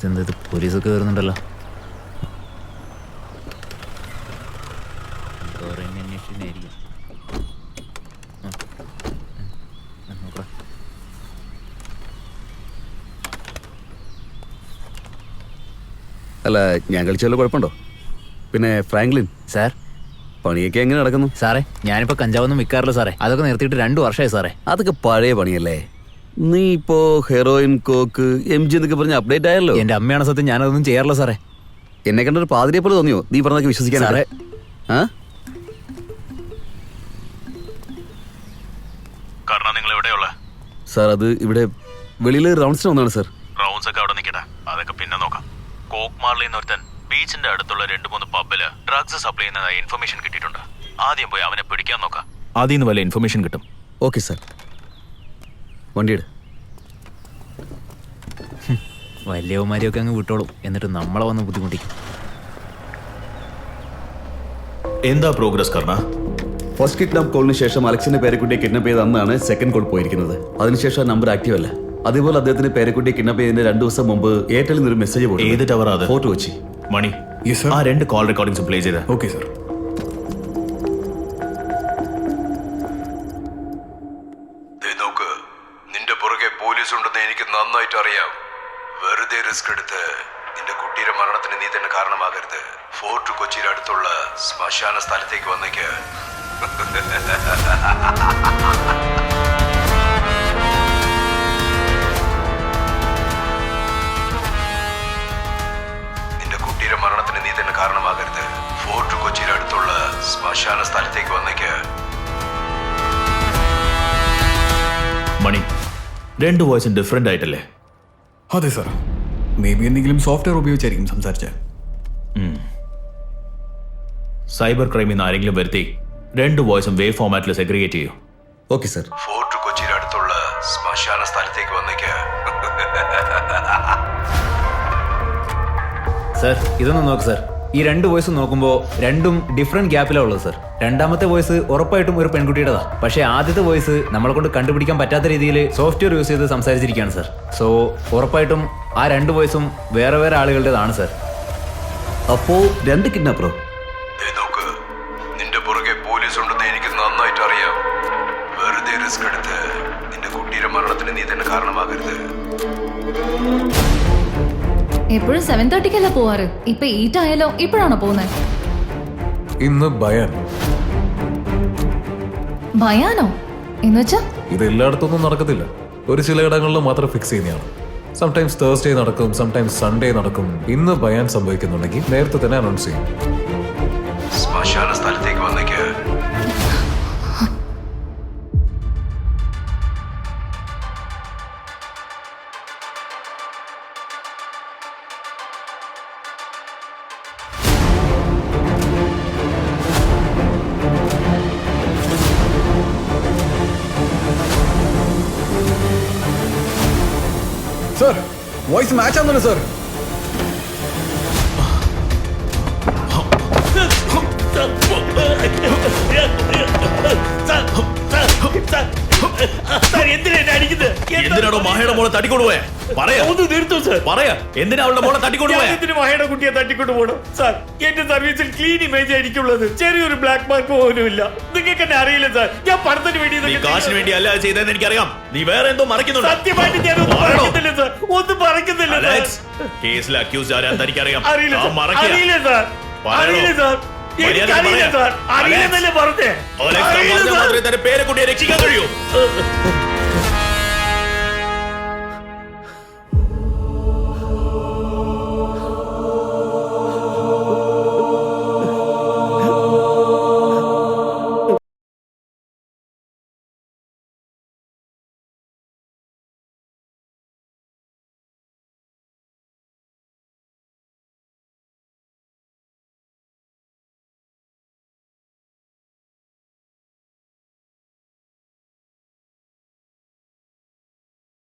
ഇതെന്താ ഇത് പോലീസൊക്കെ വരുന്നുണ്ടല്ലോ. അന്വേഷണമായിരിക്കും. അല്ല, ഞാൻ കളിച്ചാലോ കുഴപ്പമുണ്ടോ? പിന്നെ ഫ്രാങ്ക്ലിൻ സാർ, പണിയൊക്കെ എങ്ങനെ നടക്കുന്നു? സാറേ ഞാനിപ്പോൾ കഞ്ചാവൊന്നും വിൽക്കാറില്ല സാറേ. അതൊക്കെ നിർത്തിയിട്ട് 2 വർഷമായി സാറേ. അതൊക്കെ പഴയ പണിയല്ലേ. നീ ഇപ്പോ ഹെറോയിൻ, കോക്ക്, MG എന്നൊക്കെ പറഞ്ഞ് അപ്ഡേറ്റ് ആയല്ലോ. എൻ്റെ അമ്മയാണ് സത്യം, ഞാനതൊന്നും ചെയ്യാറില്ല സാറേ. എന്നെ കണ്ടൊരു പാതിരിയെ പോലെ തോന്നിയോ നീ പറഞ്ഞതൊക്കെ വിശ്വസിക്കാൻ? സാറേ സാർ, അത് ഇവിടെ വെളിയിൽ റൗണ്ട്സിന് വന്നാണ് സാർ. റൗണ്ട്സ് ഒക്കെ അവിടെ നിൽക്കട്ടെ, അതൊക്കെ പിന്നെ നോക്കാം. കോക്ക് മാർലിന്ന് ഒരുത്തൻ ബീച്ചിന്റെ അടുത്തുള്ള 2-3 പബ്ബില് ഡ്രഗ്സ് സപ്ലൈ ചെയ്യുന്നതായി ഇൻഫർമേഷൻ കിട്ടിയിട്ടുണ്ട്. ആദ്യം പോയി അവനെ പിടിക്കാൻ നോക്കാം. അതിൽ നിന്ന് വല്ല ഇൻഫർമേഷൻ കിട്ടും. ഓക്കെ സാർ, വണ്ടിയുടെ വലിയവന്മാരെയൊക്കെ അങ്ങ് വിട്ടോളും, എന്നിട്ട് നമ്മളെ വന്ന് ബുദ്ധിമുട്ടിക്കും. എന്താ പ്രോഗ്രസ് കർണ? ഫസ്റ്റ് കിഡ്നാപ്പ് കോളിന് ശേഷം അലക്സിന്റെ പേരക്കുട്ടിയെ കിഡ്നാപ്പ് ചെയ്ത അന്നാണ് സെക്കൻഡ് കോൾ പോയിരിക്കുന്നത്. അതിനുശേഷം ആ നമ്പർ ആക്റ്റീവ് അല്ല. അതേപോലെ അദ്ദേഹത്തിന്റെ പേരക്കുട്ടിയെ കിഡ്നാപ്പ് ചെയ്യുന്നതിന് 2 ദിവസം മുമ്പ് എയർടെലിൽ നിന്ന് ഒരു മെസ്സേജ് പോയി. ഏത് ടവർ? അത് ഫോർട്ട് കൊച്ചി. മണി, ആ 2 കോൾ റെക്കോർഡിംഗ്സ് പ്ലേ ചെയ്ത. Okay sir. നോക്ക്, നിന്റെ പുറകെ പോലീസ് ഉണ്ടെന്ന് എനിക്ക് നന്നായിട്ട് അറിയാം. വെറുതെ റിസ്ക് എടുത്ത് നിന്റെ കുട്ടിയുടെ മരണത്തിന് നീ തന്നെ കാരണമാകരുത്. ഫോർട്ട് കൊച്ചിയുടെ അടുത്തുള്ള ശ്മശാന സ്ഥലത്തേക്ക് വന്നേക്ക്. നിന്റെ കുട്ടിയുടെ മരണത്തിന് നീ തന്നെ കാരണമാകരുത്. ഫോർട്ട് കൊച്ചിയുടെ അടുത്തുള്ള ശ്മശാന സ്ഥലത്തേക്ക് വന്നേക്ക്. മണി, 2 വോയിസും ഡിഫറെന്റ് ആയിട്ടല്ലേ? അതെ സാർ, മേ ബി എന്തെങ്കിലും സോഫ്റ്റ്വെയർ ഉപയോഗിച്ചായിരിക്കും സംസാരിച്ചത്. സൈബർ ക്രൈമിൽ നിന്ന് ആരെങ്കിലും വരുത്തി 2 വോയിസും വേവ് ഫോമാറ്റിൽ സെഗ്രിഗേറ്റ് ചെയ്യൂ. Okay sir. ഫോർട്ട് കൊച്ചിയുടെ അടുത്തുള്ള ശ്മശാന സ്ഥലത്തേക്ക് വന്നേക്ക്. സാർ ഇതൊന്ന് നോക്ക് സാർ. ഈ 2 വോയിസ് നോക്കുമ്പോൾ 2ഉം ഡിഫറെന്റ് ഗ്യാപ്പിലാണ് ഉള്ളത് സാർ. രണ്ടാമത്തെ വോയിസ് ഉറപ്പായിട്ടും ഒരു പെൺകുട്ടിയുടേതാ. പക്ഷേ ആദ്യത്തെ വോയിസ് നമ്മളെ കൊണ്ട് കണ്ടുപിടിക്കാൻ പറ്റാത്ത രീതിയിൽ സോഫ്റ്റ്വെയർ യൂസ് ചെയ്ത് സംസാരിച്ചിരിക്കുകയാണ് സാർ. സോ ഉറപ്പായിട്ടും ആ 2 വോയിസും വേറെ വേറെ ആളുകളുടേതാണ് സാർ. അപ്പോ 2 കിഡ്നാപ്പറോ? നോക്ക്, നിന്റെ പുറകെ പോലീസ് ഉണ്ടെന്ന് എനിക്ക് നന്നായിട്ട് അറിയാം. വെറുതെ റിസ്ക് എടുത്ത് നിന്റെ കുട്ടിയുടെ മരണത്തിന് നീ തന്നെ കാരണമാകരുത്. എപ്പോഴും 7:30 പോവാറ്. ഇപ്പൊ 8 ആയാലോ? ഇപ്പോഴാണോ പോകുന്നത്? ഇന്ന് ബയാൻ. ഭയാനോ എന്നുവെച്ചാ? ഇത് എല്ലായിടത്തൊന്നും നടക്കത്തില്ല. ഒരു ചില ഇടങ്ങളിൽ മാത്രം ഫിക്സ് ചെയ്യുന്നതാണ്. സംടൈംസ് തേഴ്സ്ഡേ നടക്കും, സംടൈംസ് സൺഡേ നടക്കും. ഇന്ന് ബയാൻ സംഭവിക്കുന്നുണ്ടെങ്കിൽ നേരത്തെ തന്നെ അനൗൺസ് ചെയ്യും. ശ്മശാന സ്ഥലത്തേക്ക് വന്നേക്ക്. സാർ, വോയിസ് മാച്ച് ആവുന്നുണ്ട് സാർ. എന്തിനാണോ മാഹയുടെ മോളെ തട്ടിക്കൊണ്ടുപോയെ? പറയാ, ഒന്ന് തീർത്തു സാർ. പറയാ, എന്തിനാ അവളുടെ മോളെ തട്ടിക്കൊണ്ടുപോയെ? മാഹയുടെ കുട്ടിയെ തട്ടിക്കൊണ്ടു പോകണം സാർ? എന്റെ സർവീസിൽ ക്ലീൻ ഇമേജ് ആയിരിക്കുള്ളത്. ചെറിയൊരു ബ്ലാക്ക് മാർക്ക് പോലും ഇല്ല. നിങ്ങൾക്ക് എന്നെ അറിയില്ല സാർ. ഞാൻ പണത്തിന് വേണ്ടി, കാശിന് വേണ്ടി അല്ല ചെയ്തതെന്ന് എനിക്കറിയാം. നീ വേറെ എന്തോ മറക്കുന്നുണ്ട്. സത്യമായിട്ട് ഞാൻ ഒന്നും പറയുന്നില്ല സാർ. ഒന്നും പറയുന്നില്ല. കേസിൽ അക്യൂസ് ആരാന്ന് തനിക്കറിയാം. അറിയില്ല സാർ. അറിയില്ല സാർ. അറിയില്ല സാർ. എനിക്കറിയില്ല സാർ. അറിയില്ലെന്നല്ലേ പറഞ്ഞേ. മാത്രമേ തന്റെ പേരക്കുട്ടിയെ രക്ഷിക്കാൻ കഴിയൂ.